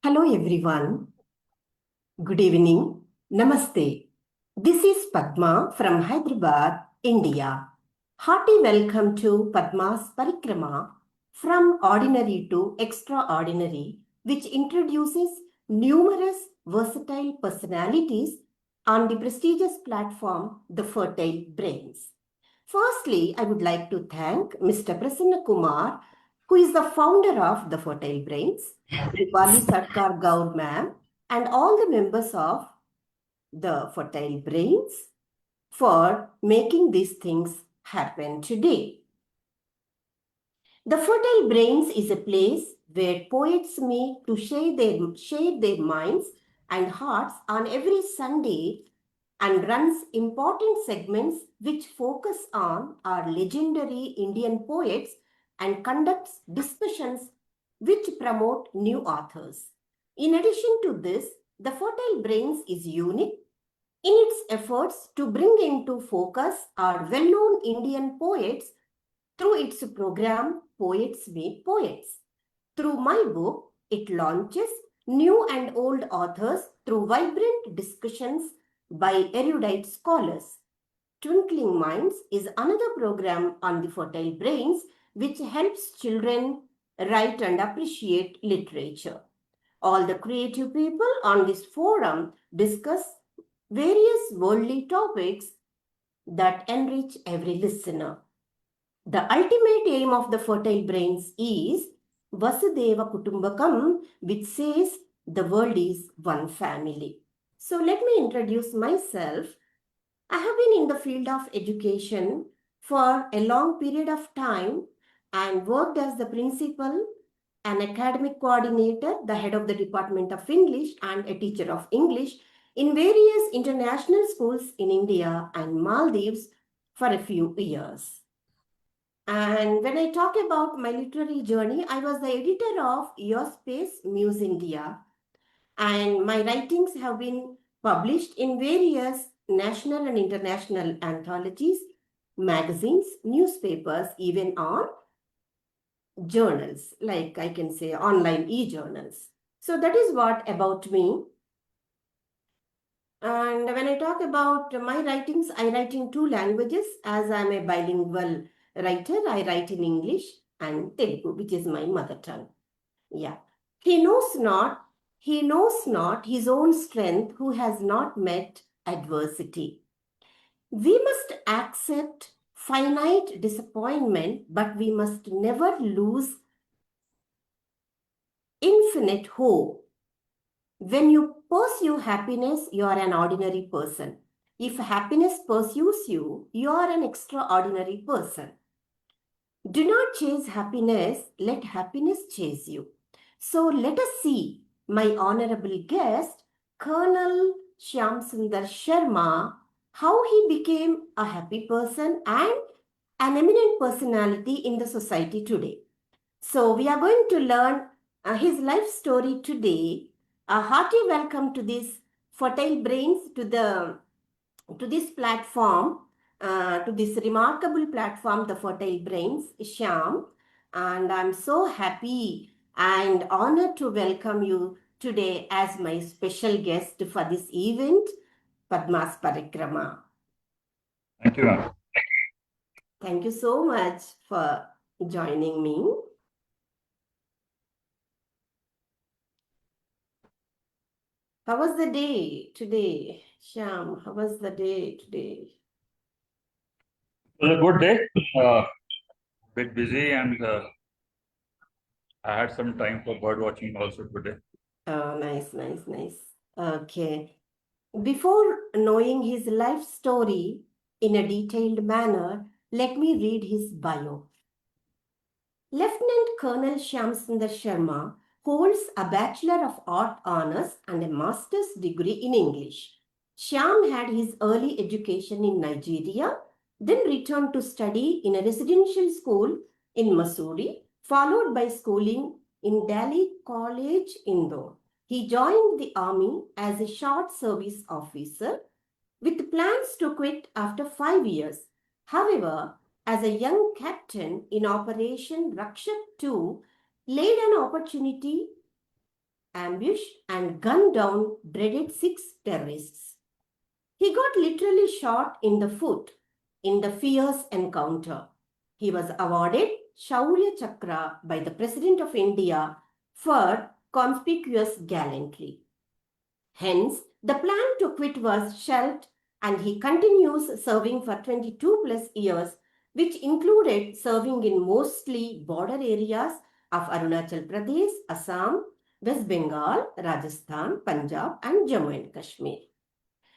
Hello everyone. Good evening. Namaste. This is Padma from Hyderabad, India. Hearty welcome to Padma's Parikrama from ordinary to extraordinary, which introduces numerous versatile personalities on the prestigious platform The Fertile Brains. Firstly, I would like to thank Mr. Prasanna Kumar, who is the founder of The Fertile Brains, Rupali Sarkar Gaur ma'am, and all the members of The Fertile Brains for making these things happen today. The Fertile Brains is a place where poets meet to share their minds and hearts on every Sunday and runs important segments which focus on our legendary Indian poets and conducts discussions which promote new authors. In addition to this, the Fertile Brains is unique in its efforts to bring into focus our well-known Indian poets through its program Poets Meet Poets. Through my book, it launches new and old authors through vibrant discussions by erudite scholars. Twinkling Minds is another program on the Fertile Brains which helps children write and appreciate literature. All the creative people on this forum discuss various worldly topics that enrich every listener. The ultimate aim of the Fertile Brains is Vasudeva Kutumbakam, which says the world is one family. So let me introduce myself. I have been in the field of education for a long period of time and worked as the principal, an academic coordinator, the head of the Department of English, and a teacher of English in various international schools in India and Maldives for a few years. And when I talk about my literary journey, I was the editor of Your Space Muse India, and my writings have been published in various national and international anthologies, magazines, newspapers, even on journals, like I can say online e-journals. So that is what about me. And when I talk about my writings, I write in two languages as I'm a bilingual writer. I write in English and Telugu, which is my mother tongue. Yeah. He knows not his own strength who has not met adversity. We must accept finite disappointment, but we must never lose infinite hope. When you pursue happiness, you are an ordinary person. If happiness pursues you, you are an extraordinary person. Do not chase happiness, let happiness chase you. So let us see my honorable guest, Colonel Shyam Sundar Sharma, how he became a happy person and an eminent personality in the society today. So we are going to learn his life story today. A hearty welcome to this Fertile Brains, to this platform, to this remarkable platform, the Fertile Brains, Shyam. And I'm so happy and honored to welcome you today as my special guest for this event, Padma's Parikrama. Thank you, ma'am. Thank you so much for joining me. How was the day today, Shyam? How was the day today? It was a good day. Bit busy, and I had some time for bird watching also today. Oh, nice, nice, nice. Okay. Before knowing his life story in a detailed manner, let me read his bio. Lieutenant Colonel Shyam Sundar Sharma holds a Bachelor of Art Honours and a Master's degree in English. Shyam had his early education in Nigeria, then returned to study in a residential school in Mussoorie, followed by schooling in Delhi College, Indore. He joined the army as a short service officer with plans to quit after 5 years. However, as a young captain in Operation Rakshak II, laid an opportunity ambushed, and gunned down dreaded 6 terrorists. He got literally shot in the foot in the fierce encounter. He was awarded Shaurya Chakra by the President of India for conspicuous gallantry. Hence, the plan to quit was shelved and he continues serving for 22 plus years, which included serving in mostly border areas of Arunachal Pradesh, Assam, West Bengal, Rajasthan, Punjab, and Jammu and Kashmir.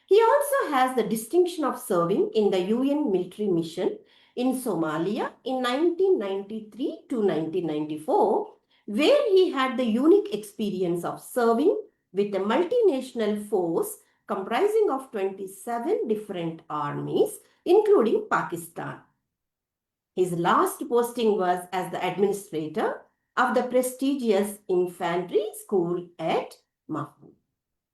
He also has the distinction of serving in the UN military mission in Somalia in 1993 to 1994, where he had the unique experience of serving with a multinational force comprising of 27 different armies, including Pakistan. His last posting was as the administrator of the prestigious infantry school at Mahmoud.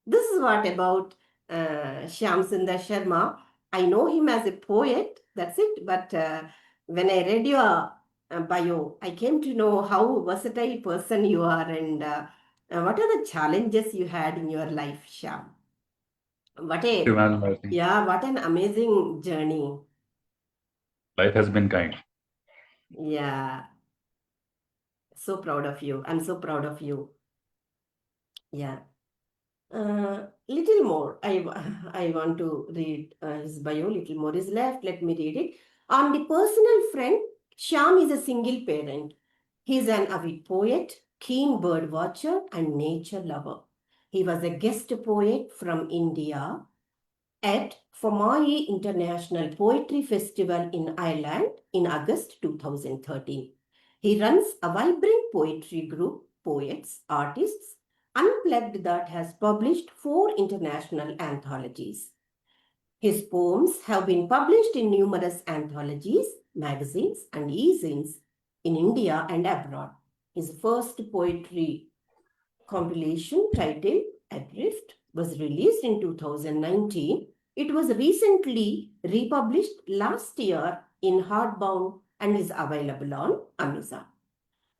This is what about Shyam Sundar Sharma. I know him as a poet, that's it. But when I read your bio, I came to know how versatile person you are and what are the challenges you had in your life, Shyam. What Thank you, a ma'am. I think what an amazing journey. life has been kind. Yeah, so proud of you. I'm so proud of you. Yeah. Little more. I want to read his bio. Little more is left. Let me read it. On the personal front, Shyam is a single parent. He is an avid poet, keen bird watcher, and nature lover. He was a guest poet from India at Fermoy International Poetry Festival in Ireland in August 2013. He runs a vibrant poetry group, Poets, Artists, Unplugged, that has published 4 international anthologies. His poems have been published in numerous anthologies, magazines, and e-zines in India and abroad. His first poetry compilation titled Adrift was released in 2019. It was recently republished last year in hardbound and is available on Amazon.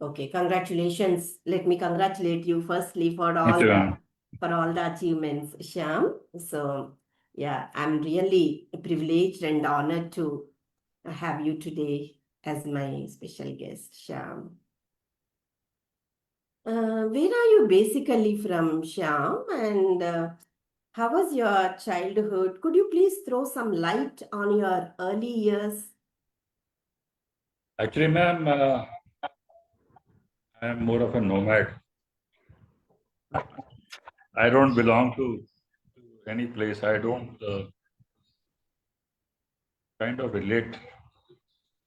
Okay, congratulations. Let me congratulate you firstly for Thank you, ma'am. all the achievements, Shyam. So yeah, I'm really privileged and honored to have you today as my special guest, Shyam. Where are you basically from, Shyam? And how was your childhood? Could you please throw some light on your early years? Actually, ma'am, I am more of a nomad. I don't belong to any place. I don't kind of relate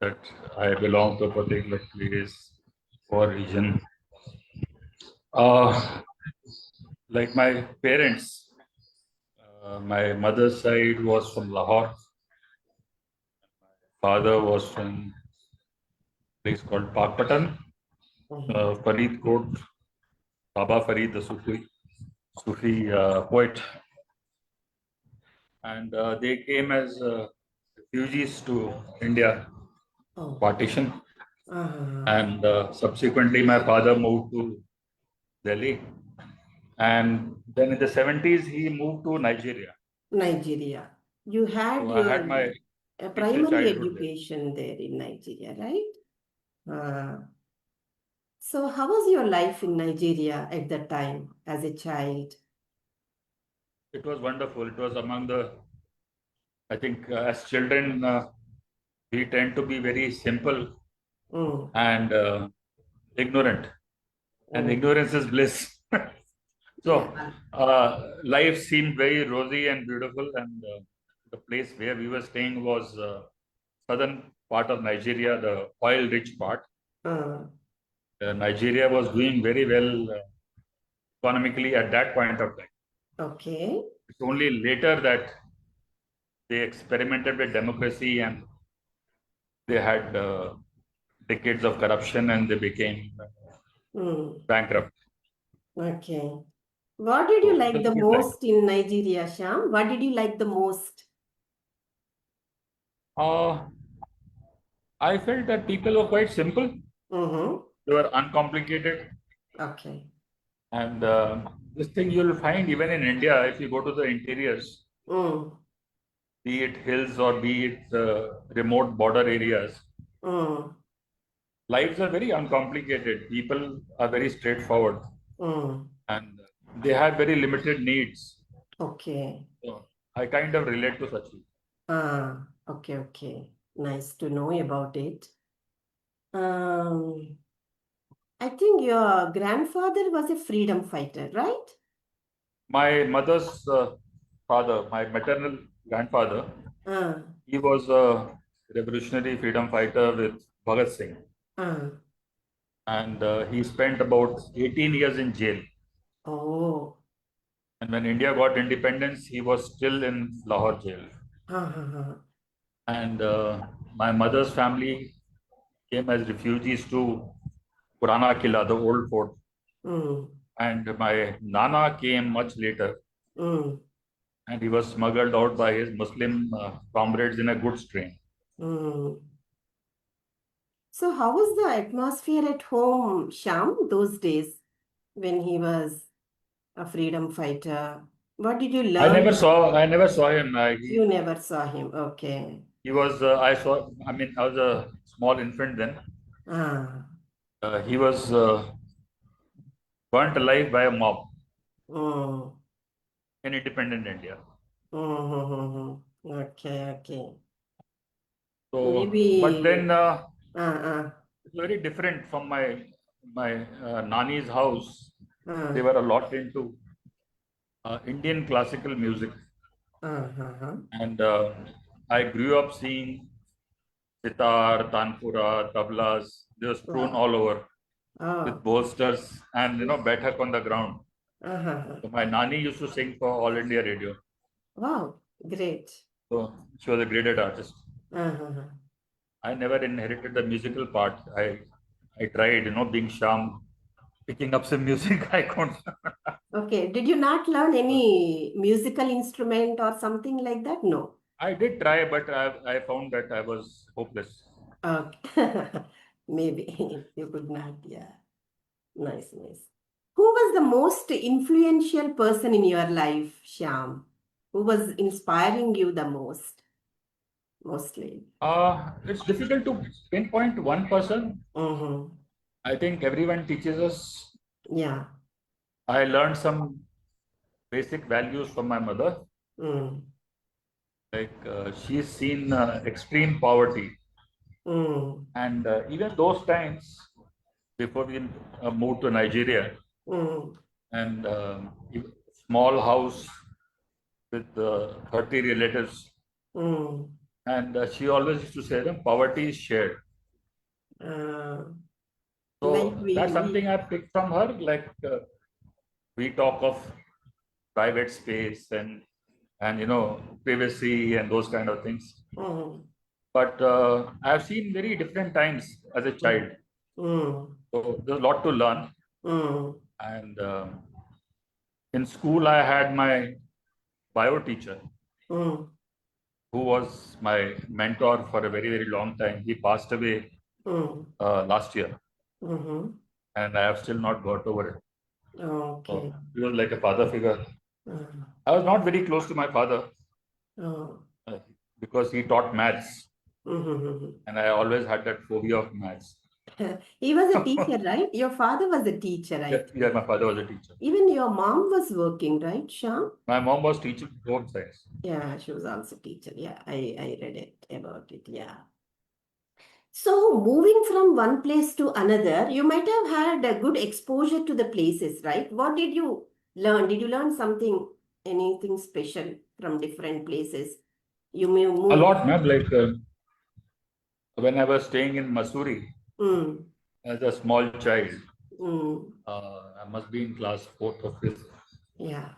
that I belong to a particular place or region. Like my parents, my mother's side was from Lahore. Father was from a place called Pakpatan, Farid Court, Baba Farid, the Sufi poet. And they came as refugees to India, Oh. partition. Uh-huh. And subsequently, my father moved to Delhi. And then in the 70s, he moved to Nigeria. Nigeria. You had So I had your my initial primary childhood there. education there in Nigeria, right? So how was your life in Nigeria at that time as a child? It was wonderful. It was among the, I think, as children, we tend to be very simple Mm, and ignorant. And mm. ignorance is bliss. So Yeah. life seemed very rosy and beautiful. And the place where we were staying was southern part of Nigeria, the oil-rich part. Uh, Nigeria was doing very well economically at that point of time. okay. It's only later that they experimented with democracy and they had decades of corruption and they became Mm, bankrupt. okay. What did you So it like was a the good life. most in Nigeria, Shyam? What did you like the most? Uh, I felt that people were quite simple. Mm-hmm. They were uncomplicated. Okay. And this thing you'll find even in India, if you go to the interiors, Mm, be it hills or be it remote border areas, mm, lives are very uncomplicated. People are very straightforward mm. and they have very limited needs. Okay. So I kind of relate to such people. Okay, okay. Nice to know about it. Um, I think your grandfather was a freedom fighter, right? My mother's father, my maternal grandfather, Uh, he was a revolutionary freedom fighter with Bhagat Singh. uh. And he spent about 18 years in jail. Oh. And when India got independence, he was still in Lahore jail. Uh. And my mother's family came as refugees to Purana Killa, the old fort. Mm, And my Nana came much later, mm, and he was smuggled out by his Muslim comrades in a goods train. mm. So, how was the atmosphere at home, Shyam, those days when he was a freedom fighter? What did you learn? I never saw him. You never saw him. Okay. He was. I mean, I was a small infant then. Ah. He was burnt alive by a mob Mm, in independent India. okay, okay. So, but Maybe. then Uh, it's very different from my nani's house. They uh, were a lot into Indian classical music, uh. and I grew up seeing sitar, tanpura, tablas. They were strewn Wow. all over with Oh. bolsters and baithak on the ground. Uh-huh. So my nani used to sing for All India Radio. Wow. Great. So she was a graded artist. Uh-huh. I never inherited the musical part. I tried, being Shyam, picking up some music. I couldn't. Okay. Did you not learn any musical instrument or something like that? No. I did try, but I found that I was hopeless. Okay. Maybe you could not. Yeah. Nice, nice. Who was the most influential person in your life, Shyam? Who was inspiring you the most, mostly? It's difficult to pinpoint one person. Mm-hmm. I think everyone teaches us. Yeah. I learned some basic values from my mother. Mm. Like she's seen extreme poverty, Mm. and even those times before we moved to Nigeria, Mm. and small house with 30 relatives. Mm. And she always used to say that poverty is shared. Uh, like So that's we something I picked from her. Like we talk of private space and privacy and those kind of things. mm, But I've seen very different times as a child. mm, mm, So there's a lot to learn. mm, And in school, I had my bio teacher mm, who was my mentor for a very, very long time. He passed away mm, last year, mhm. and I have still not got over it. So Okay. he was like a father figure. Uh, I was not very close to my father oh. uh, because he taught maths, Mhm. and I always had that phobia of maths. He was a teacher, right? Your father was a teacher, I Yeah, think. yeah, my father was a teacher. Even your mom was working, right, Sham? My mom was teaching home science. Yeah, she was also teacher. Yeah, I read it about it. Yeah. So moving from one place to another, you might have had a good exposure to the places, right? What did you learn? Did you learn something, anything special from different places? You may A moved. lot, ma'am. Like when I was staying in Missouri Mm, as a small child, mm, I must be in class fourth or fifth. yeah.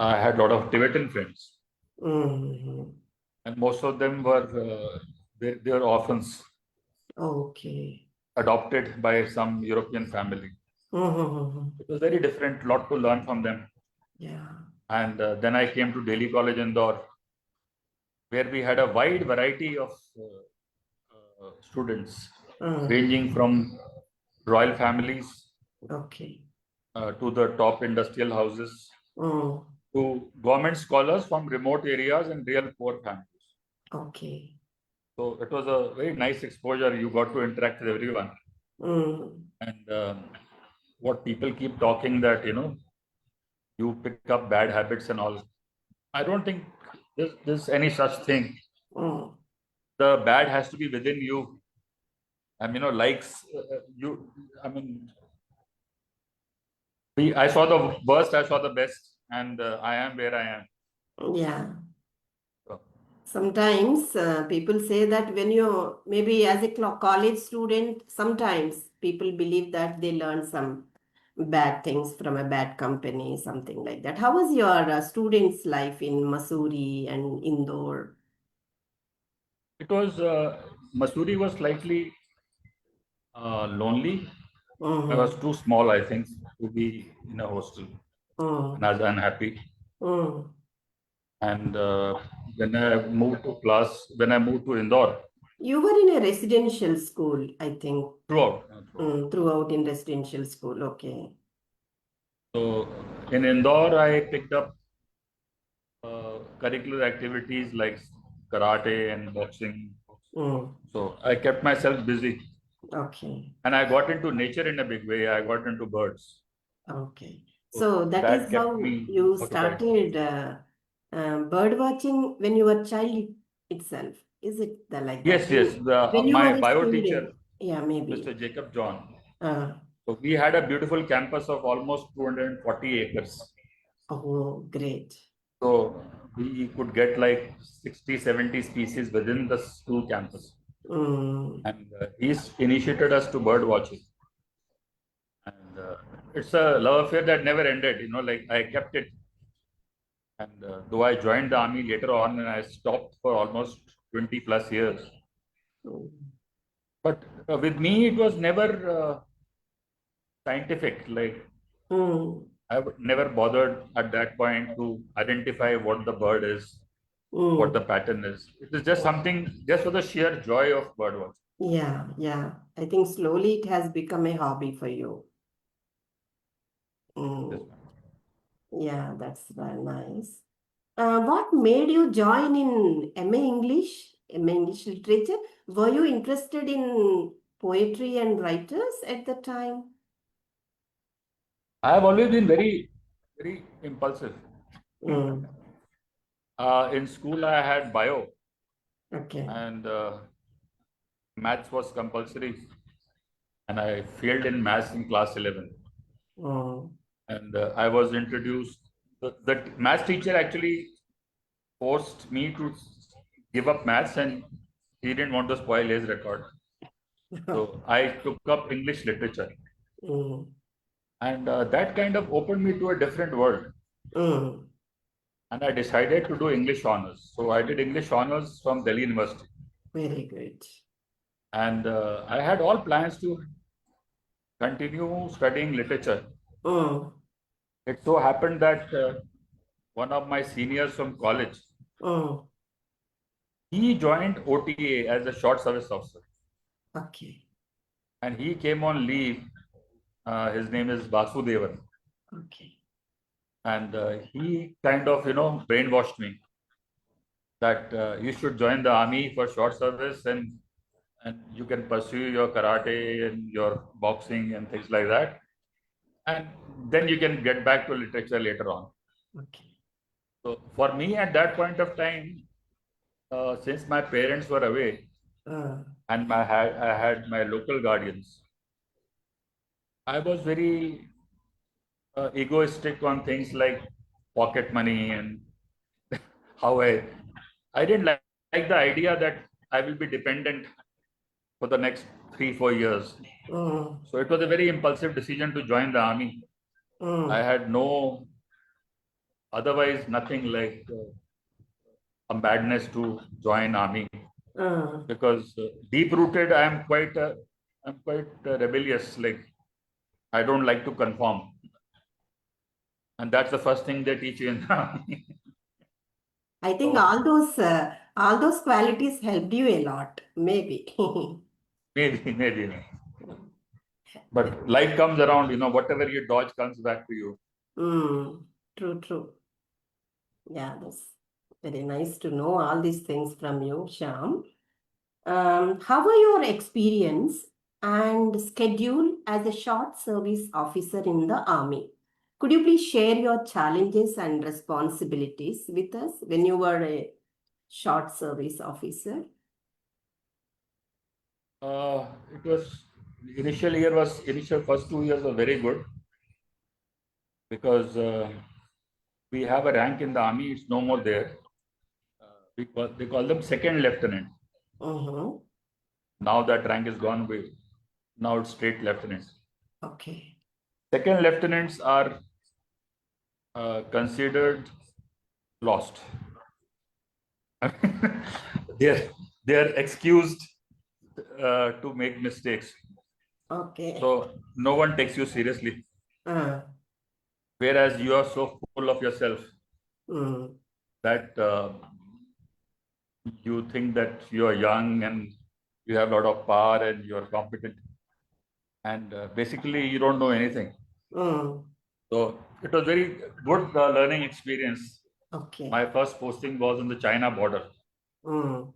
I had a lot of Tibetan friends, Mm, and most of them were they were orphans okay. adopted by some European family. Mm-hmm. It was very different, lot to learn from them. Yeah. And then I came to Delhi College Indore, where we had a wide variety of students, Mm, ranging from royal families okay. to the top industrial houses, Mm. to government scholars from remote areas and real poor families. Okay. So it was a very nice exposure. You got to interact with everyone. Mm. And what people keep talking that, you pick up bad habits and all. I don't think there's any such thing. Mm. The bad has to be within you. And, likes, I mean, I saw the worst, I saw the best, and I am where I am. Yeah. So, Sometimes people say that when you maybe as a college student, sometimes people believe that they learn some bad things from a bad company, something like that. How was your student's life in Missouri and Indore? it was, Missouri was slightly lonely. I was Mm-hmm. too small, I think, to be in a hostel, and I was unhappy. Mm. And when I moved to Indore, You were in a residential school, I think, throughout. throughout in residential school. Okay. So in Indore, I picked up curricular activities like karate and boxing. Mm. So I kept myself busy, Okay. and I got into nature in a big way. I got into birds. Okay. So So that that is kept how me you occupied. started bird watching when you were child itself. Is it like that? Yes, yes. When you were My a bio teacher, student? Yeah, maybe. Mr. Jacob John. Uh, So we had a beautiful campus of almost 240 acres. oh, great. So we could get like 60, 70 species within the school campus. Mm. And he's initiated us to bird watching. And it's a love affair that never ended. Like I kept it. And though I joined the army later on and I stopped for almost 20 plus years. Mm. But with me, it was never scientific. Like Mm. I never bothered at that point to identify what the bird is, what the Mm. pattern is. It is just something, just for the sheer joy of bird watching. Yeah, yeah. I think slowly it has become a hobby for you. Yes, Mm. ma'am. Yeah, that's very nice. What made you join in MA English literature? Were you interested in poetry and writers at the time? I have always been very, very impulsive. Mm. In school, I had bio, Okay. and maths was compulsory, and I failed in maths in class 11. Mm. And I was introduced, the maths teacher actually forced me to give up maths, and he didn't want to spoil his record. So I took up English literature, Mm. and that kind of opened me to a different world. Mm. And I decided to do English honors. So I did English honors from Delhi University. Very good. And I had all plans to continue studying literature. Mm. It so happened that one of my seniors from college, Mm. he joined OTA as a short service officer, Okay. and he came on leave. His name is Vasudevan, Okay. and he kind of brainwashed me that you should join the army for short service, and you can pursue your karate and your boxing and things like that, and then you can get back to literature later on. Okay. So for me at that point of time, since my parents were away Uh, and I had my local guardians, I was very egoistic on things like pocket money and how I didn't like the idea that I will be dependent for the next 3 4 years. mm. So it was a very impulsive decision to join the army. I Mm. had no otherwise nothing like a madness to join army, Uh. because deep rooted I'm quite rebellious. Like I don't like to conform, and that's the first thing they teach you in the army. I think So all those qualities helped you a lot, maybe. maybe. But life comes around, whatever you dodge comes back to you. True, true. Yeah, that's very nice to know all these things from you, Shyam. How were your experience and schedule as a short service officer in the army? Could you please share your challenges and responsibilities with us when you were a short service officer? It was initial first 2 years were very good because we have a rank in the army. It's no more there. They call them second lieutenant. Mm-hmm. Now that rank is gone. Now it's straight lieutenants. Okay. Second lieutenants are considered lost. they're they're excused to make mistakes. Okay. So no one takes you seriously. Uh, Whereas you are so full of yourself mm, that you think that you are young and you have a lot of power and you are competent. And basically, you don't know anything. mm, So it was very good learning experience. okay. My first posting was on the China border, Mm,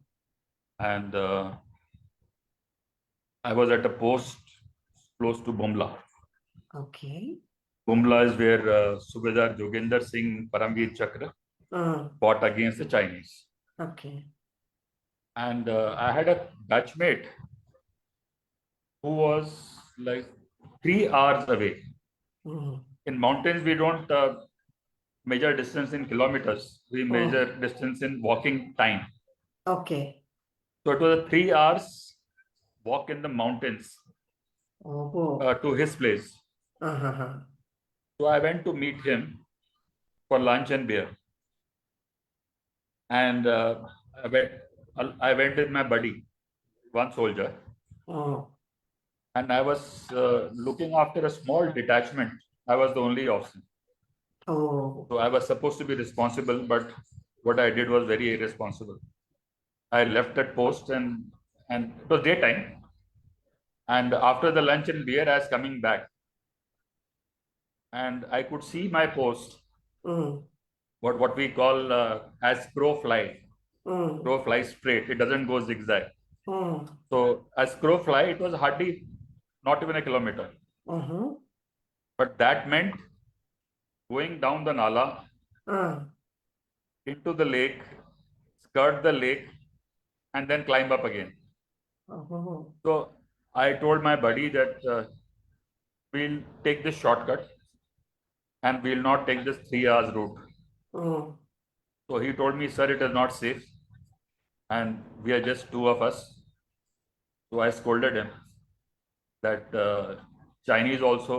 and I was at a post close to Bumla. okay. Bumla is where Subedar Joginder Singh Paramveer Chakra fought against the Chinese. Okay. And I had a batchmate who was like 3 hours away. Mm, In mountains, we don't measure distance in kilometers. We measure distance in walking time. okay. So it was a 3 hours walk in the mountains Oh. to his place. Uh-huh. So I went to meet him for lunch and beer. And I went, I went with my buddy, one soldier, Oh. and I was looking after a small detachment. I was the only officer. Oh. So I was supposed to be responsible, but what I did was very irresponsible. I left that post and it was daytime. And after the lunch and beer, I was coming back. And I could see my post, Mm, what we call as crow fly. mm, Crow flies straight. It doesn't go zigzag. mm, So as crow fly, it was hardly not even a kilometer. mm-hmm. But that meant going down the nala Uh, into the lake, skirt the lake, and then climb up again. oh. So I told my buddy that we'll take this shortcut and we'll not take this 3 hours route. Mm, So he told me, sir, it is not safe and we are just two of us. So I scolded him that Chinese also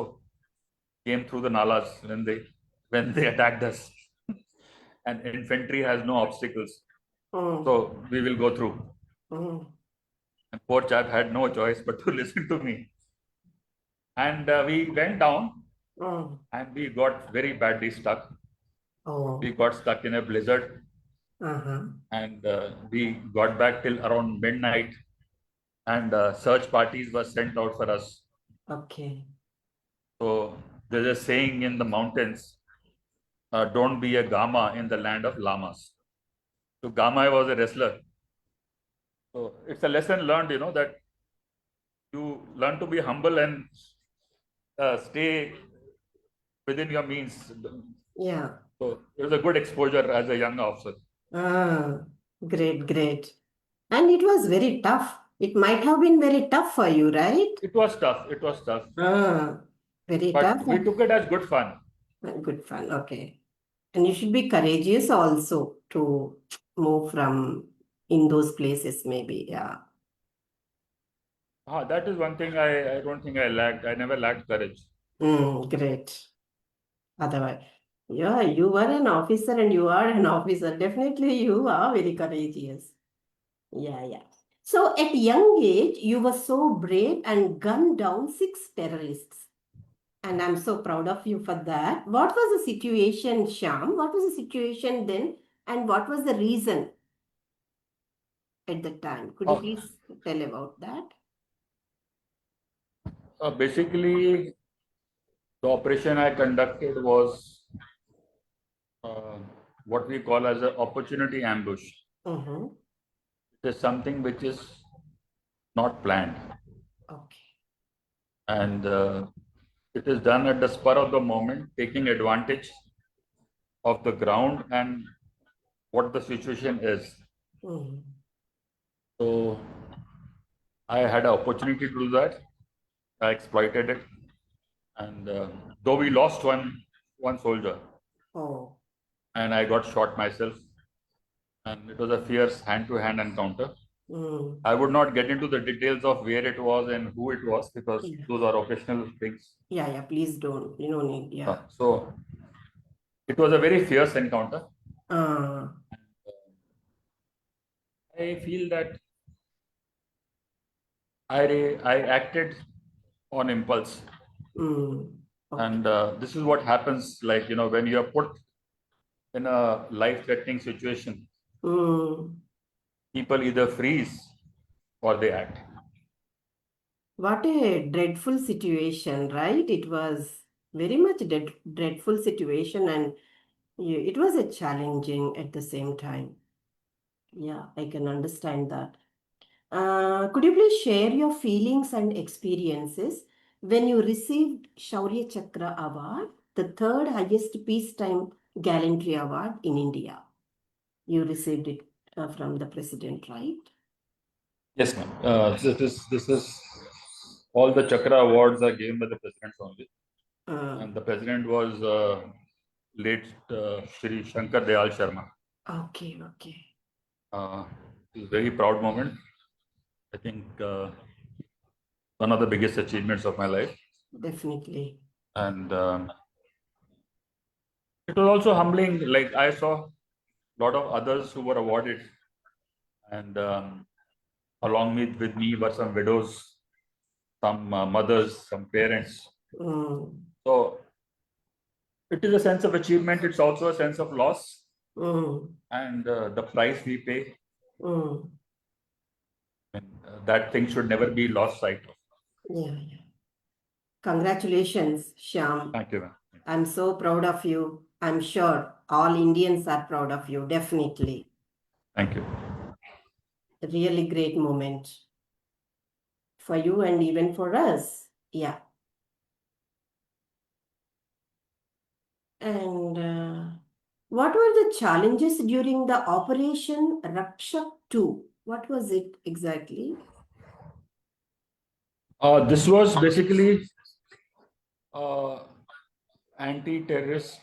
came through the nalas when they attacked us, and infantry has no obstacles, mm, so we will go through. mm, And poor chap had no choice but to listen to me. And we went down mm. and we got very badly stuck. We Oh. got stuck in a blizzard Uh-huh. and we got back till around midnight. And search parties were sent out for us. Okay. So there's a saying in the mountains, don't be a Gama in the land of llamas. So Gama was a wrestler. So it's a lesson learned, that you learn to be humble and stay within your means. Yeah. So it was a good exposure as a young officer. Ah, great, great. And it was very tough. It might have been very tough for you, right? It was tough. It was tough. Ah, very tough But we took it as good fun. and good fun. Okay. And you should be courageous also to move from in those places, maybe. Yeah. That is one thing I don't think I lacked. I never lacked courage. Great. Otherwise, yeah, you were an officer and you are an officer. Definitely, you are very courageous. Yeah, yeah. So, at young age, you were so brave and gunned down 6 terrorists. And I'm so proud of you for that. What was the situation, Shyam? What was the situation then? And what was the reason at the time? Could you Oh, please tell about that? Basically, the operation I conducted was uh, what we call as an opportunity ambush. Mm-hmm. It is something which is not planned, Okay. and it is done at the spur of the moment, taking advantage of the ground and what the situation is. Mm-hmm. So I had an opportunity to do that. I exploited it, and though we lost one soldier, Oh. and I got shot myself, and it was a fierce hand-to-hand encounter. Mm. I would not get into the details of where it was and who it was because Yeah. those are occasional things. Yeah, please don't. You don't need, yeah. So it was a very fierce encounter. Uh, I feel that I acted on impulse, mm. Okay. and this is what happens. Like when you are put in a life-threatening situation, Mm. people either freeze or they act. What a dreadful situation, right? It was very much dreadful situation, and it was a challenging at the same time. Yeah, I can understand that. Could you please share your feelings and experiences when you received Shaurya Chakra Award, the third highest peacetime gallantry award in India? You received it from the president, right? Yes, ma'am. This is all the Chakra awards are given by the president only, Uh, and the president was late Shri Shankar Dayal Sharma. okay, okay. Uh, it's a very proud moment. I think one of the biggest achievements of my life, Definitely. and it was also humbling. Like I saw a lot of others who were awarded, and along with me were some widows, some mothers, some parents. Mm, So it is a sense of achievement. It's also a sense of loss, mm, and the price we pay. mm. And, that thing should never be lost sight of. Yeah, yeah. Congratulations, Shyam. Thank you, ma'am. I'm so proud of you. I'm sure all Indians are proud of you, definitely. Thank you. A really great moment for you and even for us. Yeah. And what were the challenges during the Operation Rakshak 2? What was it exactly? This was basically uh, anti-terrorist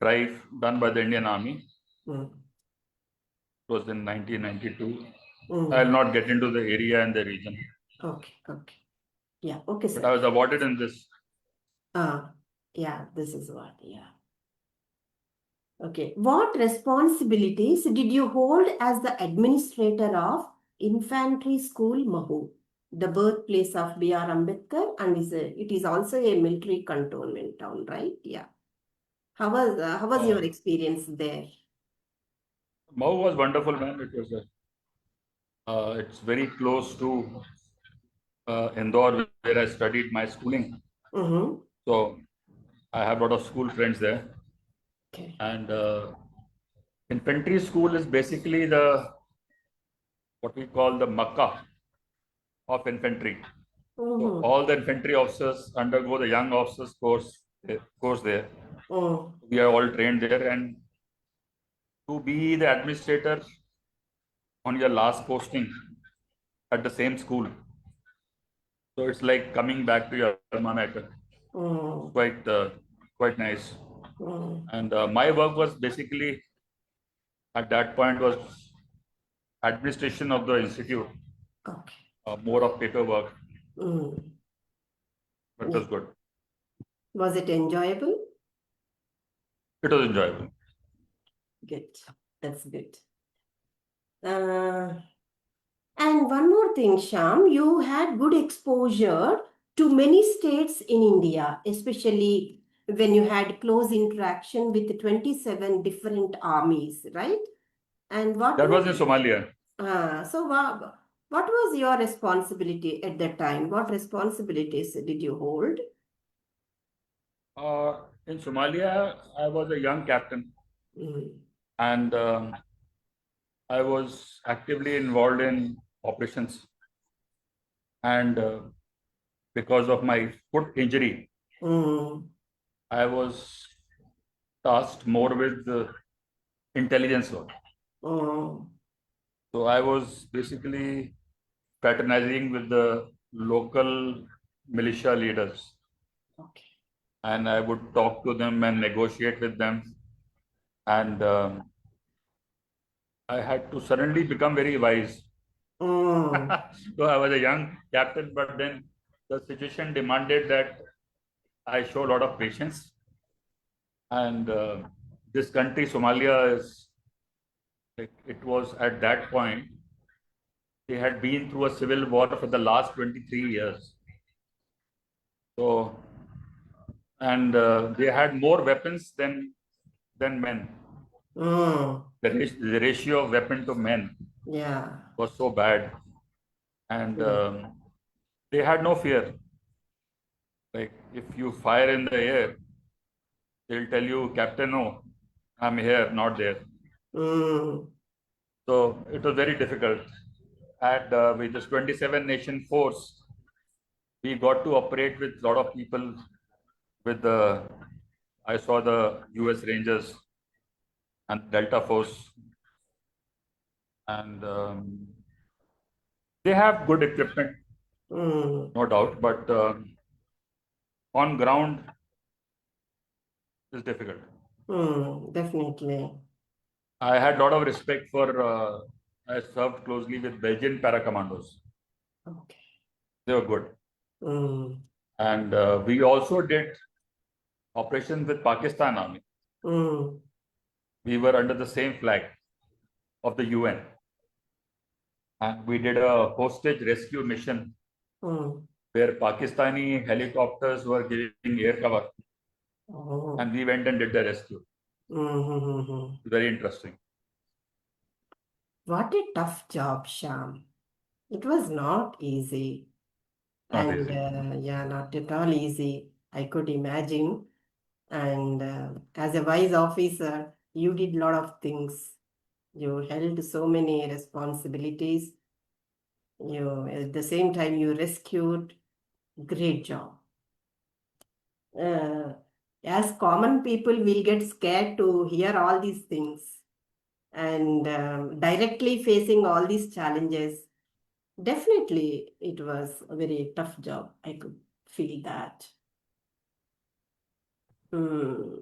drive done by the Indian Army. Mm, It was in 1992. mm. I'll not get into the area and the region, Okay, okay. Yeah, okay, but I sir. was awarded in this. Yeah, this is what, yeah. Okay. What responsibilities did you hold as the administrator of Infantry School Mahu, the birthplace of B.R. Ambedkar, and it is also a military cantonment town, right? Yeah. How was your Uh, experience there? Mau was wonderful, man. It's very close to Indore, where I studied my schooling. Mm-hmm. So I have a lot of school friends there, Okay. and infantry school is basically the what we call the Makkah of infantry. So Mm-hmm. all the infantry officers undergo the young officers course there. Mm. We are all trained there, and to be the administrator on your last posting at the same school. So it's like coming back to your alma mater. Mm. Quite nice. Mm. And my work was basically at that point was administration of the institute, Okay. more of paperwork, Mm. but it Yeah. was good. Was it enjoyable? It was enjoyable. Good. That's good. And one more thing, Shyam, you had good exposure to many states in India, especially when you had close interaction with the 27 different armies, right? And what That were was in Somalia. so What was your responsibility at that time? What responsibilities did you hold? In Somalia, I was a young captain, Mm. and I was actively involved in operations. And because of my foot injury, Mm. I was tasked more with intelligence work. Mm. So I was basically fraternizing with the local militia leaders, Okay. and I would talk to them and negotiate with them. And I had to suddenly become very wise. Mm. So I was a young captain, but then the situation demanded that I show a lot of patience. And this country, Somalia, is like it was at that point. They had been through a civil war for the last 23 years. So, and they had more weapons than men. Mm. The ratio of weapon to men Yeah. was so bad, and Mm. they had no fear. Like if you fire in the air, they'll tell you, Captain, no, I'm here, not there. Mm. So it was very difficult. And with this 27 nation force, we got to operate with a lot of people. With the, I saw the U.S. Rangers and Delta Force, and they have good equipment, Mm. no doubt, but on ground is difficult. Mm. Definitely. I had a lot of respect for. I served closely with Belgian paracommandos. Okay. They were good, Mm. and we also did operations with Pakistan Army. Mm. We were under the same flag of the UN, and we did a hostage rescue mission Mm. where Pakistani helicopters were giving air cover, Oh. and we went and did the rescue. Mm-hmm. Very interesting. What a tough job, Shyam. It was not easy. Not And easy. yeah, not at all easy. I could imagine. And as a wise officer, you did a lot of things. You held so many responsibilities. You, at the same time, you rescued. Great job. Uh, as common people, will get scared to hear all these things and directly facing all these challenges. Definitely, it was a very tough job. I could feel that. Hmm.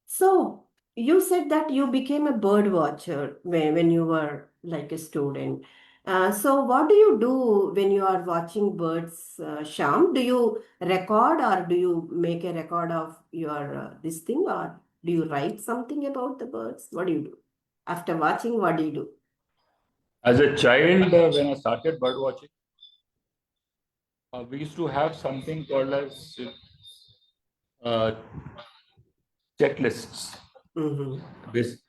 So, you said that you became a bird watcher when you were like a student. So, what do you do when you are watching birds, Sham? Do you record or do you make a record of your this thing, or do you write something about the birds? What do you do? After watching, what do you do? As a child, when I started bird watching, we used to have something called as uh, checklists. Mm-hmm. Bas-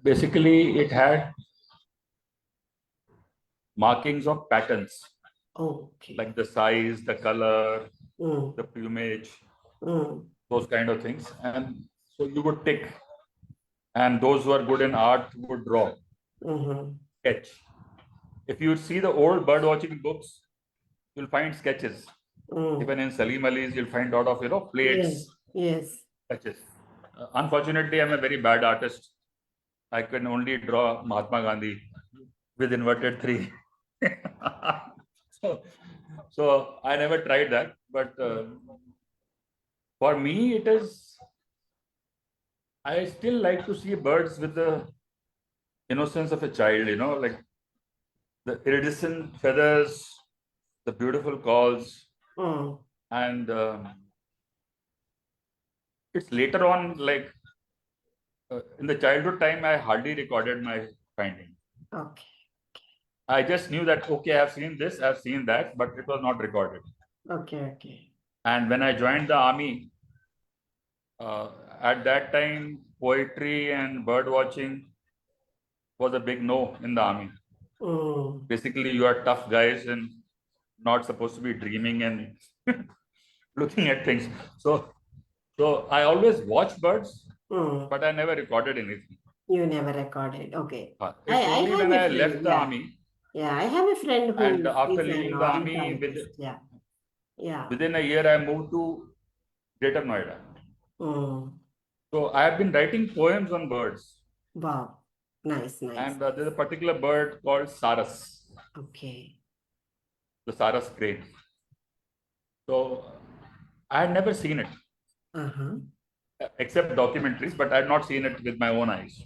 Basically, it had markings of patterns, Okay. like the size, the color, Mm, the plumage, mm, those kind of things. And so you would tick, and those who are good in art would draw, mm-hmm. sketch. If you see the old bird watching books, you'll find sketches. Mm. Even in Salim Ali's, you'll find a lot of Yes, plates, yes. sketches. Unfortunately, I'm a very bad artist. I can only draw Mahatma Gandhi with inverted three. so, so I never tried that. But for me, it is. I still like to see birds with the innocence of a child. Like the iridescent feathers, the beautiful calls, Mm. and it's later on like in the childhood time I hardly recorded my finding. Okay, I just knew that okay, I've seen this, I've seen that, but it was not recorded. okay, okay. And when I joined the army, uh, at that time, poetry and bird watching was a big no in the army. Mm. Basically, you are tough guys and not supposed to be dreaming and looking at things. So I always watch birds, Mm. but I never recorded anything. You never recorded. Okay. It's I only have when a I friend. left the Yeah. army, Yeah. I have a friend and who after is an leaving the army, ornithologist. Yeah. Yeah. within a year, I moved to Greater Noida. Mm. So I have been writing poems on birds, Wow. Nice. and there's a particular bird called Saras, Okay. the Saras crane. So I had never seen it, Uh-huh. except documentaries, but I had not seen it with my own eyes.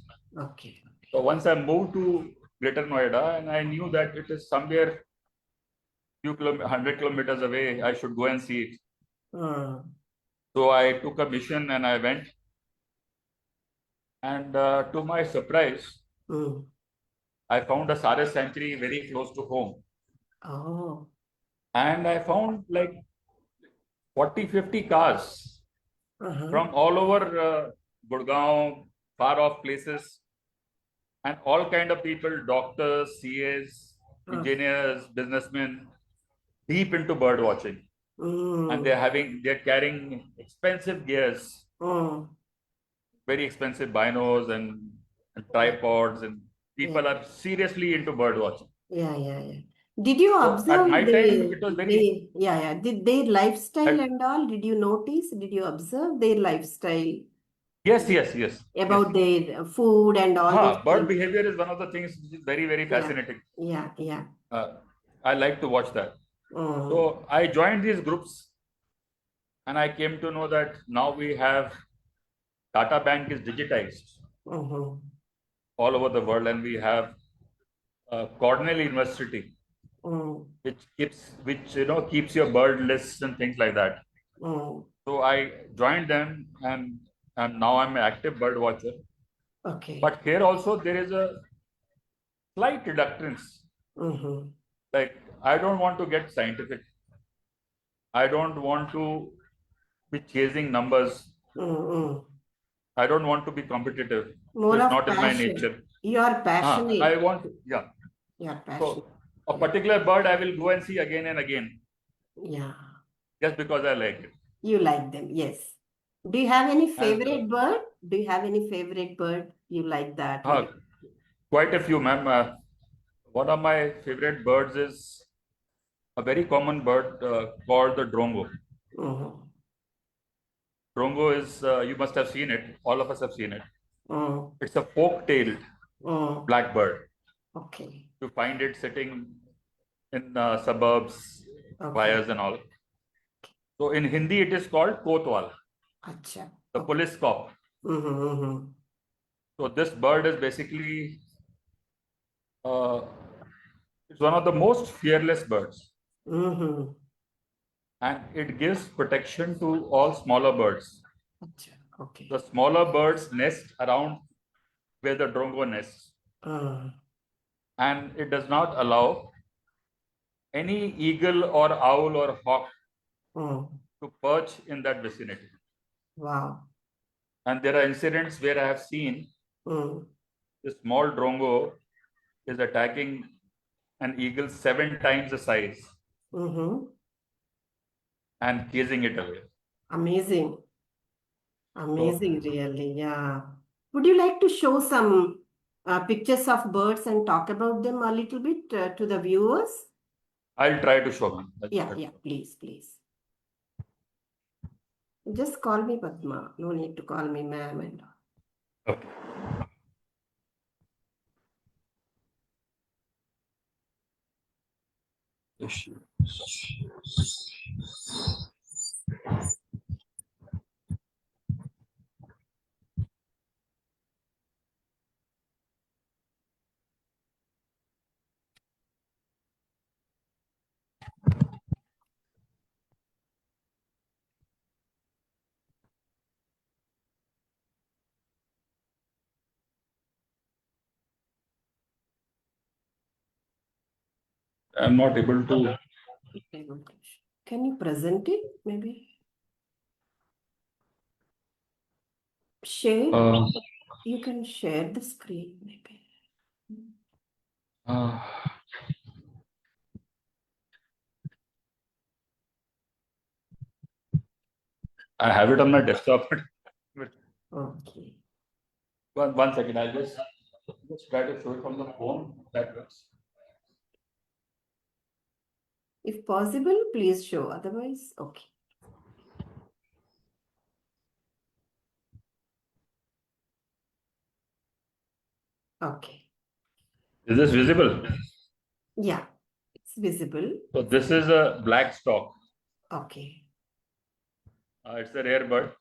Okay. So once I moved to Greater Noida, and I knew that it is somewhere 100 kilometers away, I should go and see it. Mm. So I took a mission and I went. And to my surprise, Mm. I found a Saras sanctuary very close to home. Oh. And I found like 40, 50 cars Uh-huh. from all over Gurgaon, far off places, and all kind of people, doctors, CAs, engineers, businessmen, deep into bird watching. And Mm. they're carrying expensive gears, Mm. very expensive binos and tripods, and Yeah. people are seriously into bird watching. Yeah. Did you So at observe night time, it was very, yeah. Did their lifestyle at, and all? Did you notice? Did you observe their lifestyle yes. about their food and all those Bird things? behavior is one of the things which is very, very Yeah. fascinating. Yeah. I like to watch that. Mm. So I joined these groups and I came to know that now we have data bank is digitized Mm-hmm. all over the world, and we have Cornell University, Mm. which keeps your bird lists and things like that. Mm. So I joined them, and now I'm an active bird watcher. Okay. But here also there is a slight reluctance. Mm-hmm. Like, I don't want to get scientific. I don't want to be chasing numbers. Mm-hmm. I don't want to be competitive. More It's of not in my passion. nature. You are I passionate. want, yeah. You are passionate. So a Yeah. particular bird I will go and see again and again Yeah. just because I like it. You like them. Yes. Do you have any And favorite bird? Do you have any favorite bird you like that? uh, quite a few, ma'am. One of my favorite birds is a very common bird called the drongo. Mm-hmm. Drongo is, you must have seen it. All of us have seen it. Mm. It's a fork-tailed Mm. blackbird. Okay. You find it sitting in suburbs, Okay. fires and all. So in Hindi, it is called kotwal, Acha. the Okay. police cop. Mm-hmm. So this bird is basically, uh, it's one of the most fearless birds, Mm-hmm. and it gives protection to all smaller birds. Acha. Okay. The smaller birds nest around where the drongo nests, Mm. and it does not allow any eagle or owl or hawk Mm. to perch in that vicinity. Wow. And there are incidents where I have seen Mm. the small drongo is attacking an eagle 7 times the size Mm-hmm. and chasing it away. Amazing. So Amazing, really. Yeah. Would you like to show some pictures of birds and talk about them a little bit to the viewers? I'll try to show them. Yeah, please. Just call me Padma. No need to call me ma'am and all. Okay. I'm not able to. Can you present it maybe? Share? Uh, You can share the screen maybe. Uh, I have it on my desktop. But Okay. one second, I'll just try to show it from the phone. That works. If possible, please show. Otherwise, okay. Okay. Is this visible? Yeah, it's visible. So this is a black stock. Okay. It's a rare bird,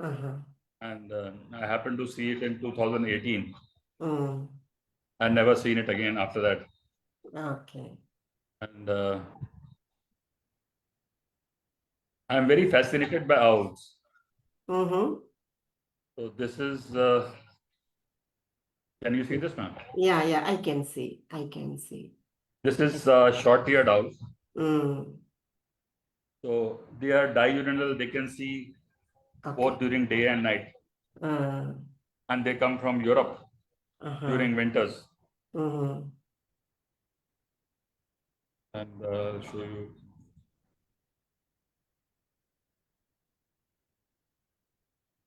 Uh-huh. and I happened to see it in 2018. Mm. I've never seen it again after that. Okay. And I'm very fascinated by owls. Mm-hmm. So this is, can you see this, ma'am? Yeah, yeah, I can see. I can see. This is short-eared owl. Mm. So they are diurnal. They can see both Okay. during day and night. Uh, And they come from Europe uh-huh. during winters. Mm-hmm. And I'll show you.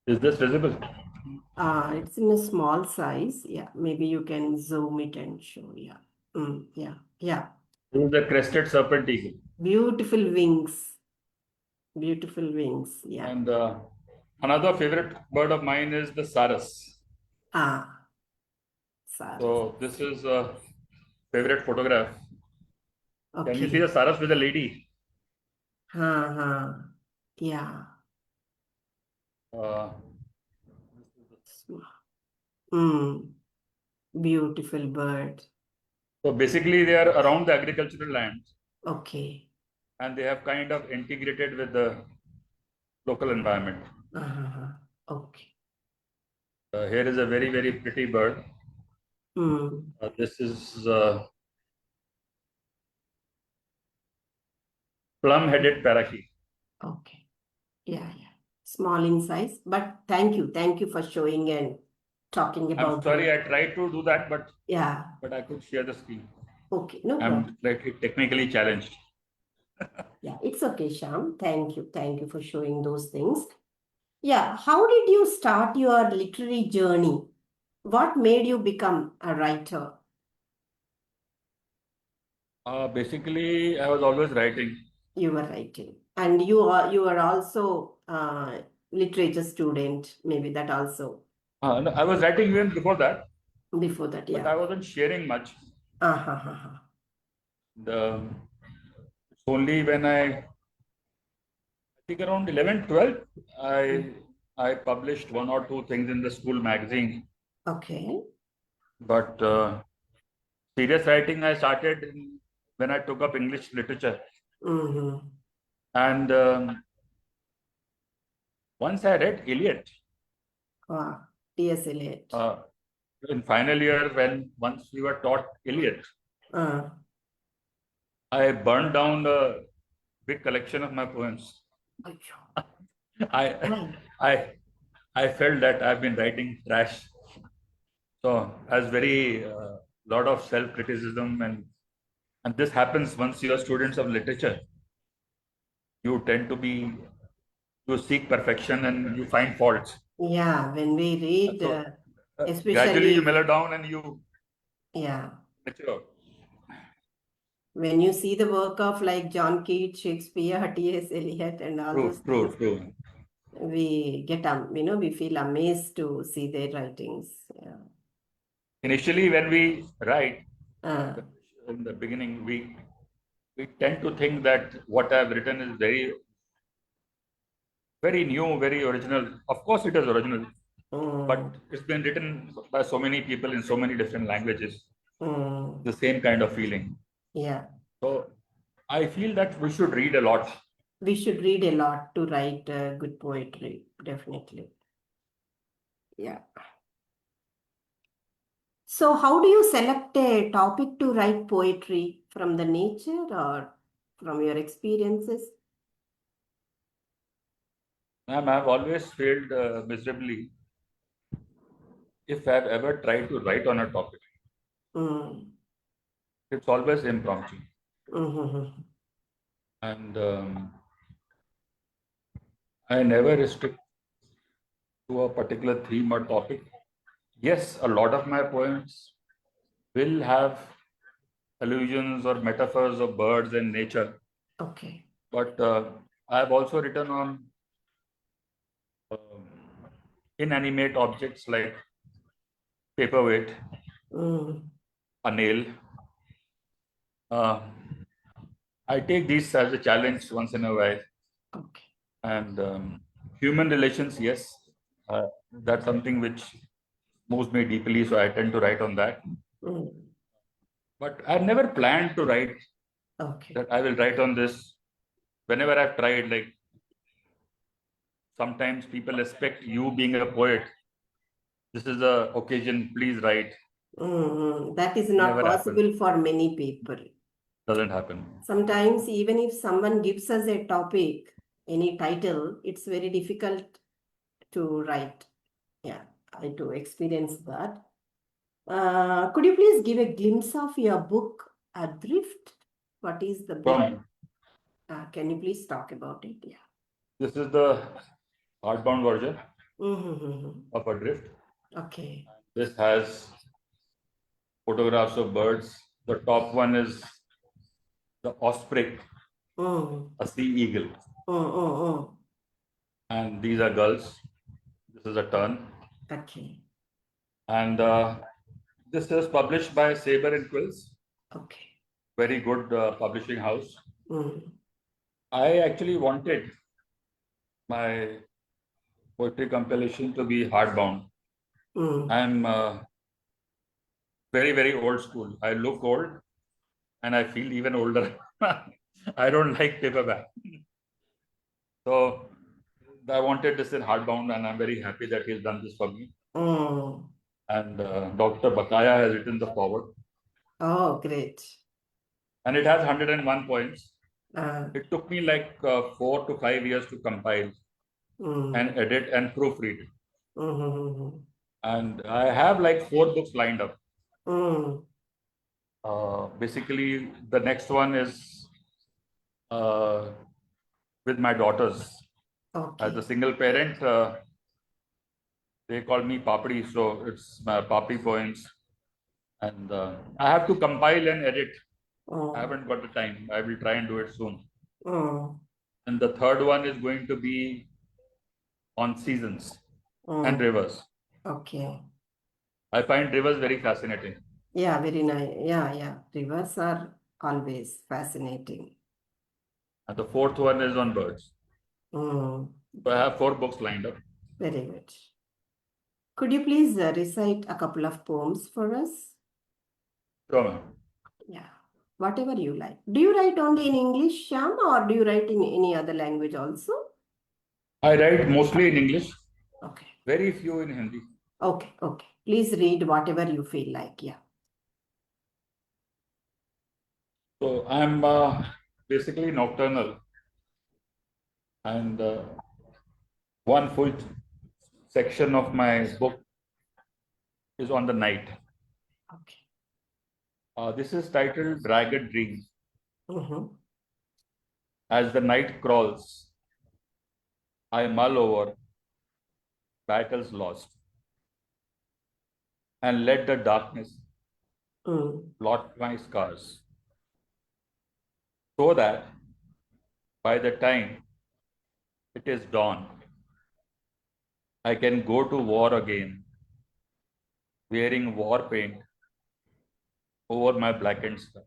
Is this visible? It's in a small size. Yeah, maybe you can zoom it and show. Yeah. Yeah, yeah. This is the crested serpent eagle. Beautiful wings. Beautiful wings. Yeah. And another favorite bird of mine is the saras. Ah, sorry. So this is a favorite photograph. Can you see Okay. the saras with a lady? Uh-huh. Yeah. Uh, Mm. Beautiful bird. so basically, they are around the agricultural land, Okay. and they have kind of integrated with the local environment. Uh-huh. Okay. Here is a very, very pretty bird. Mm. This is plum-headed parakeet. Okay. Yeah, yeah. Small in size, but thank you. Thank you for showing and talking I'm about sorry, it. I tried to do that, Yeah. but I could share the screen. Okay. No problem. I'm slightly technically challenged. Yeah, it's okay, Shyam. Thank you. Thank you for showing those things. Yeah. How did you start your literary journey? What made you become a writer? Basically, I was always writing. You were writing, and you are also literature student. Maybe that also No, I was writing even before that, before that. but Yeah. I wasn't sharing much. Uh-huh. The It's only when I think around 11, 12, I I published one or two things in the school magazine. Okay. But serious writing I started when I took up English literature. Mm-hmm. And once I read Eliot Wow. T.S. Eliot. uh, in final year, when once we were taught Eliot, Uh, I burned down a big collection of my poems. I Why? I I felt that I've been writing trash. So as very lot of self criticism, and this happens once you are students of literature. You tend to be, you seek perfection and you find faults. Yeah, when we read, So gradually you especially, mellow down and you yeah, mature. when you see the work of like John Keats, Shakespeare, T.S. Eliot, and all those True, true, things, true. we get, we feel amazed to see their writings. Yeah. Initially, when we write Uh, in the beginning, we tend to think that what I've written is very, very new, very original. Of course, it is original, but mm, it's been written by so many people in so many different languages. mm, The same kind of feeling. yeah, So I feel that we should read a lot. we should read a lot to write good poetry, definitely. Yeah. So, how do you select a topic to write poetry from the nature or from your experiences? Ma'am, I've always failed miserably if I've ever tried to write on a topic. Mm, It's always impromptu. Mm-hmm. And I never restrict to a particular theme or topic. Yes, a lot of my poems will have allusions or metaphors of birds and nature, Okay. but I've also written on um, inanimate objects like paperweight, Mm. a nail. Uh, I take these as a challenge once in a while. Okay. And human relations, yes, that's something which moves me deeply, so I tend to write on that. Mm. But I've never planned to write Okay. that I will write on this. Whenever I've tried, like sometimes people expect you being a poet. This is the occasion, please write. Mm. That is not Never happens. possible for many people. Doesn't happen. Sometimes, even if someone gives us a topic, any title, it's very difficult to write. Yeah, I do experience that. Could you please give a glimpse of your book, Adrift? What is the book? From Can you please talk about it? Yeah. this is the hardbound version Mm-hmm. of Adrift. Okay. This has photographs of birds. The top one is the osprey, Mm. a sea eagle, Mm. and these are gulls. This is a tern, Okay. and this is published by Saber and Quills, Okay. very good publishing house. Mm. I actually wanted my poetry compilation to be hardbound. Mm. I'm very old school. I look old, and I feel even older. I don't like paperback, so I wanted this in hardbound, and I'm very happy that he's done this for me. Mm. And Dr. Bakaya has written the forward, Oh, great. and it has 101 poems. Uh, It took me like 4 to 5 years to compile mm. and edit and proofread. Mm-hmm. And I have like 4 books lined up. Mm. Basically, the next one is uh, with my daughters. As a Okay. single parent, they call me Papri, so it's my Papi poems. And I have to compile and edit. I Mm. haven't got the time. I will try and do it soon. Mm. And the third one is going to be on seasons and Mm. rivers. Okay. I find rivers very fascinating. Yeah, very nice. Yeah, yeah. Rivers are always fascinating. And the fourth one is on birds. Mm. So I have 4 books lined up. Very good. Could you please recite a couple of poems for us? Sure, ma'am. Yeah, whatever you like. Do you write only in English, Shyam, or do you write in any other language also? I write mostly in English, Okay, very few in Hindi. okay, okay. Please read whatever you feel like. Yeah. So I'm basically nocturnal, and one full section of my book is on the night. Okay. This is titled Ragged Dreams. Mm-hmm. As the night crawls, I mull over battles lost and let the darkness Mm. blot my scars, so that by the time it is dawn, I can go to war again, wearing war paint over my blackened sky.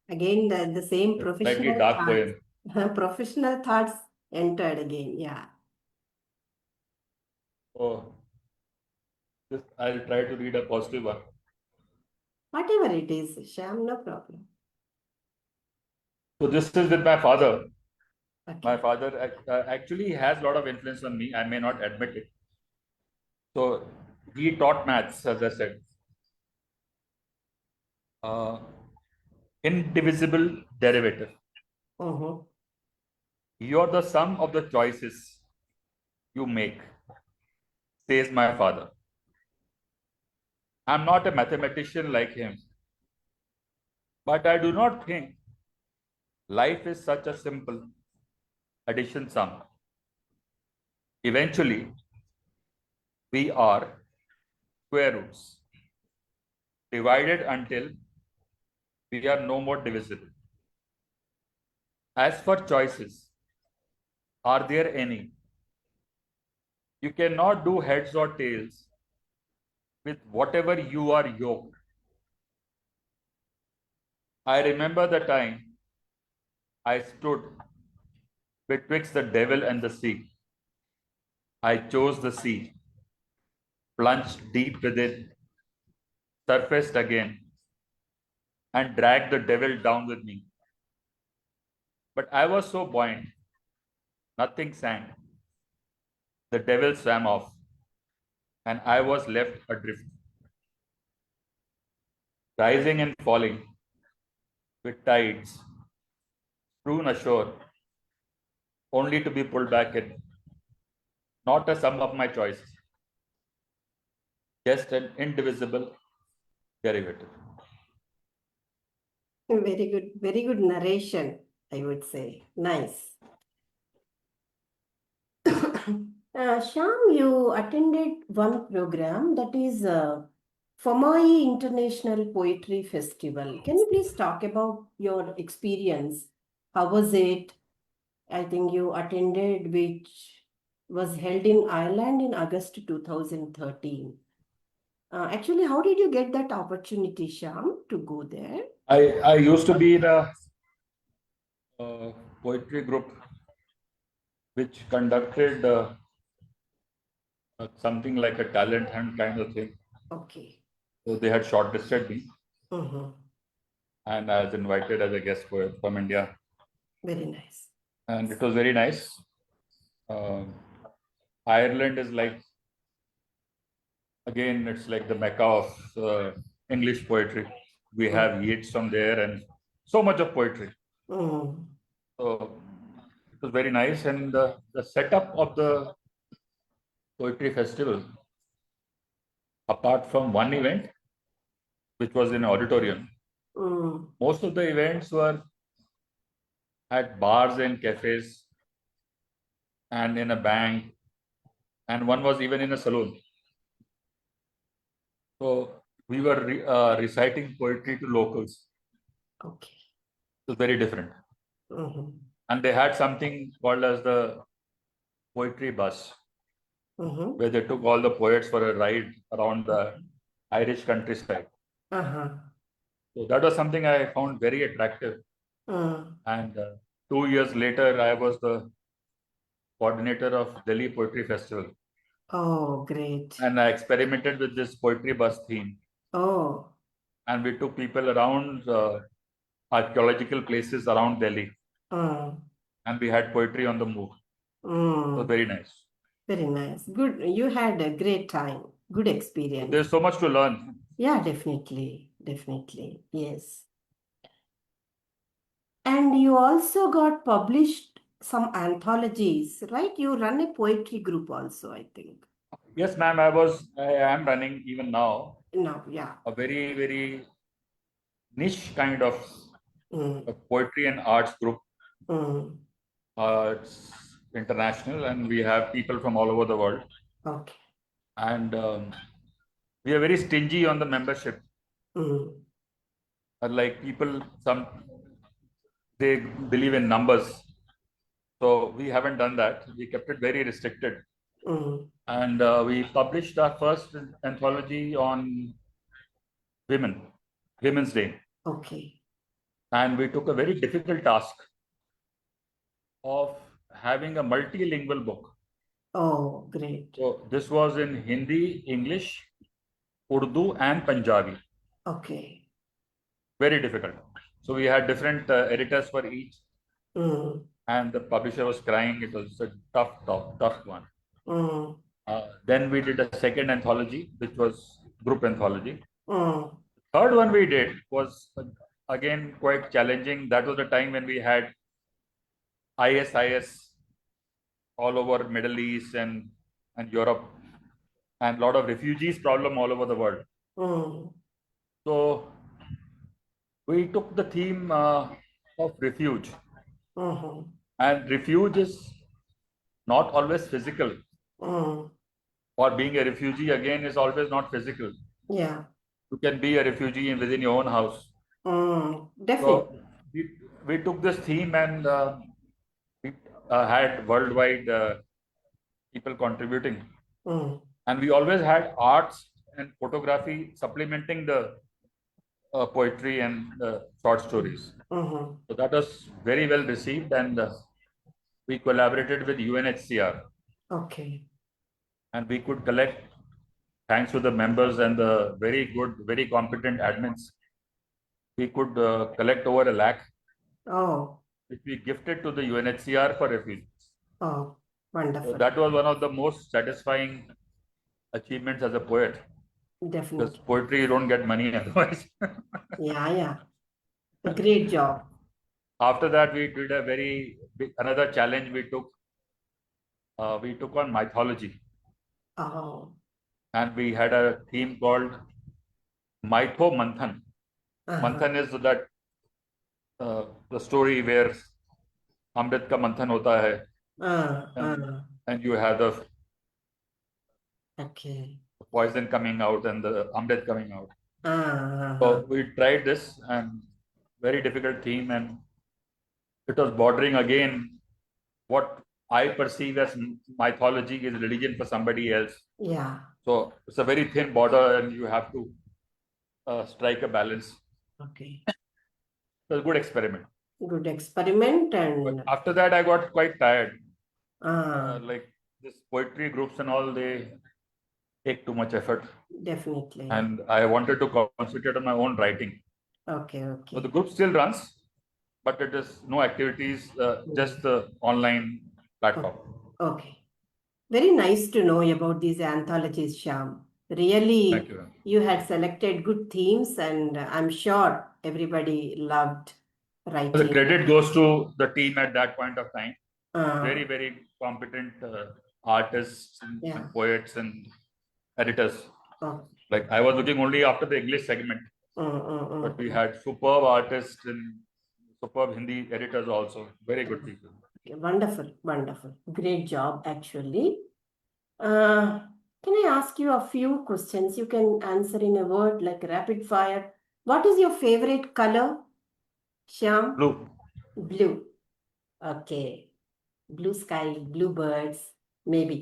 Again, the same Slightly professional dark thoughts. poem. Professional thoughts entered again. Yeah. So this, I'll try to read a positive one. Whatever it is, Shyam, no problem. So this is with my father. My Okay. father actually has a lot of influence on me. I may not admit it. So he taught maths, as I said. Uh, Indivisible derivative. Mm-hmm. You're the sum of the choices you make, says my father. I'm not a mathematician like him, but I do not think life is such a simple addition sum. Eventually, we are square roots, divided until we are no more divisible. As for choices, are there any? You cannot do heads or tails with whatever you are yoked. I remember the time I stood betwixt the devil and the sea. I chose the sea, plunged deep within, surfaced again, and dragged the devil down with me. But I was so buoyant, nothing sank. The devil swam off, and I was left adrift, rising and falling with tides, strewn ashore, only to be pulled back in. Not a sum of my choices, just an indivisible derivative. Very good narration, I would say. Nice. Shyam, you attended one program that is Famai International Poetry Festival. Can you please talk about your experience? How was it? I think you attended, which was held in Ireland in August 2013. Actually, how did you get that opportunity, Shyam, to go there? I used to be in a poetry group which conducted something like a talent hunt kind of thing. Okay. So they had shortlisted me, Mm-hmm. and I was invited as a guest poet from India, Very nice. and it was very nice. Um, Ireland is like, again, it's like the mecca of English poetry. We have Yeats from there, and so much of poetry. Mm. So it was very nice, and the setup of the poetry festival, apart from one event, which was in an auditorium, Mm. most of the events were at bars and cafes and in a bank, and one was even in a saloon. So we were reciting poetry to locals. Okay. It was very different. Mm-hmm. And they had something called as the poetry bus, Mm-hmm. where they took all the poets for a ride around the Irish countryside. Uh-huh. So that was something I found very attractive. Mm. And 2 years later, I was the coordinator of Delhi Poetry Festival. Oh, great. And I experimented with this poetry bus theme. Oh. And we took people around archaeological places around Delhi. Mm. And we had poetry on the move. It was Mm. very nice. Very nice. Good. You had a great time. Good So experience. there's so much to learn. Yeah, definitely. Definitely. Yes. And you also got published some anthologies, right? You run a poetry group also, I think. Yes, ma'am, I am running even now No, yeah. a very, very niche kind of Mm. poetry and arts group. Mm. It's international, and we have people from all over the world. Okay. And we are very stingy on the membership. Mm. Like people, they believe in numbers. So we haven't done that. We kept it very restricted. Mm. And we published our first anthology on Women's Day. Okay. And we took a very difficult task of having a multilingual book. Oh, great. So this was in Hindi, English, Urdu, and Punjabi. Okay. Very difficult. So we had different editors for each, Mm. and the publisher was crying. It was a tough one. Mm. Then we did a second anthology, which was group anthology. Mm. Third one we did was again quite challenging. That was the time when we had ISIS all over Middle East and Europe, and a lot of refugees problem all over the world. Mm. So we took the theme of refuge, Mm-hmm. and refuge is not always physical. Mm. Or being a refugee again is always not physical. Yeah. You can be a refugee within your own house. So Definitely. we took this theme, and we had worldwide people contributing. Mm. And we always had arts and photography supplementing the poetry and short stories. Mm-hmm. So that was very well received, and we collaborated with UNHCR, Okay. and we could collect, thanks to the members and the very good, very competent admins, we could collect over 1 lakh, Oh. which we gifted to the UNHCR for refugees. Oh. So Wonderful. that was one of the most satisfying achievements as a poet, because Definitely. poetry you don't get money otherwise. Yeah. Yeah. A great job. After that, we did a very big, another challenge we took. We took on mythology, Oh. and we had a theme called Mytho Manthan. Uh-huh. Manthan is that the story where अमृत का मंथन होता है, and Uh. and you have the Okay. poison coming out and the amrit coming out. Uh-huh. So we tried this, and very difficult theme, and it was bordering again what I perceive as mythology is religion for somebody else. Yeah. So it's a very thin border, and you have to strike a balance. Okay. It was a good experiment. Good experiment But and after that, I got quite tired. uh, Like this poetry groups and all, they take too much effort, definitely. and I wanted to concentrate on my own writing. Okay. So the Okay. group still runs, but it is no activities, just the online platform. Okay. Very nice to know about these anthologies, Shyam. Thank Really, you. you had selected good themes, and I'm sure everybody loved The writing. credit goes to the team at that point of time. Very, Uh, very competent artists yeah. and poets and editors. Oh. Like I was looking only after the English segment, but we had superb artists and superb Hindi editors also. Very good people. Okay, wonderful, wonderful. Great job, actually. Uh, can I ask you a few questions? You can answer in a word like rapid fire. What is your favorite color, Shyam? Blue. Blue. Okay. Blue sky, blue birds, maybe.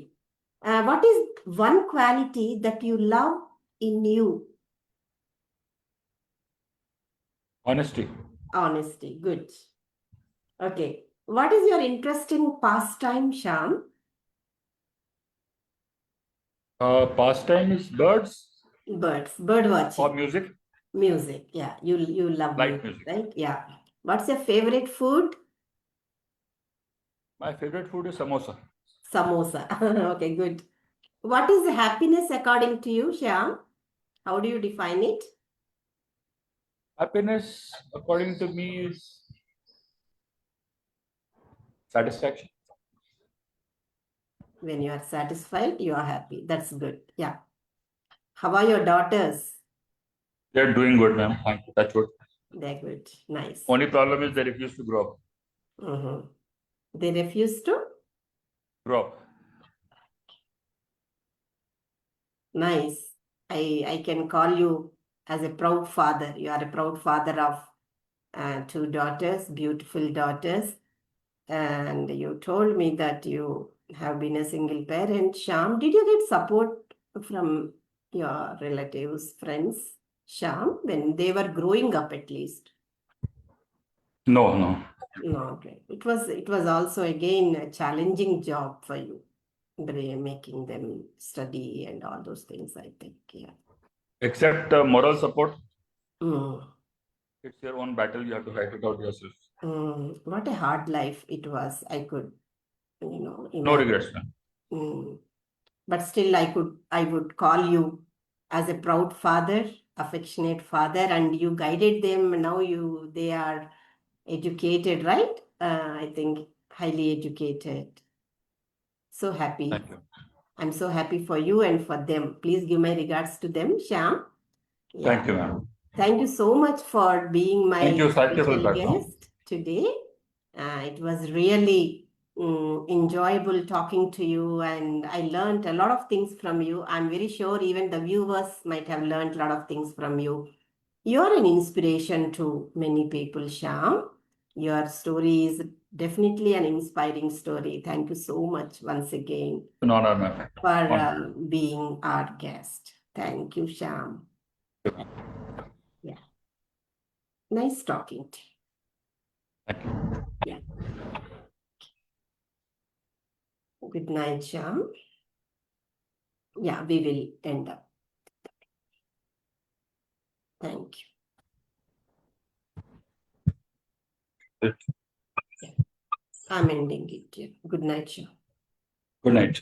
What is one quality that you love in you? Honesty. Honesty. Good. Okay. What is your interesting pastime, Shyam? Pastime is birds Birds. Bird or watching. music. Music. Yeah. You love Light music, music. right? Yeah. What's your favorite food? My favorite food is samosa. Samosa. Okay, good. What is happiness according to you, Shyam? How do you define it? Happiness, according to me, is satisfaction. When you are satisfied, you are happy. That's good. Yeah. How are your daughters? They're doing good, ma'am. Thank you. That's good. They're good. Nice. Only problem is they refuse to grow up. Mhm. They refuse to? Grow up. Nice. I can call you as a proud father. You are a proud father of two daughters, beautiful daughters. And you told me that you have been a single parent. Sham, did you get support from your relatives, friends, Sham, when they were growing up at least? No, no. No, okay. It was also again a challenging job for you, making them study and all those things, I think. Yeah. Except moral support, Mm. it's your own battle. You have to fight it out yourself. What a hard life it was. I could, No imagine. regrets, ma'am. Mm. But still I would call you as a proud father, affectionate father, and you guided them. Now they are educated, right? I think highly educated. So happy. Thank you. I'm so happy for you and for them. Please give my regards to them, Shyam. Thank Yeah. you, ma'am. Thank you so much for being my Thank you, thank you for the special platform. guest today. It was really enjoyable talking to you, and I learned a lot of things from you. I'm very sure even the viewers might have learned a lot of things from you. You're an inspiration to many people, Shyam. Your story is definitely an inspiring story. Thank you so much once again An honor, ma'am. for Honor. being our guest. Thank you, Shyam. Yeah. Nice talking to Thank you. you. Yeah. Good night, Shyam. Yeah, we will end up. Thank you. Yeah. I'm ending it. Yeah. Good night, Shyam. Good night.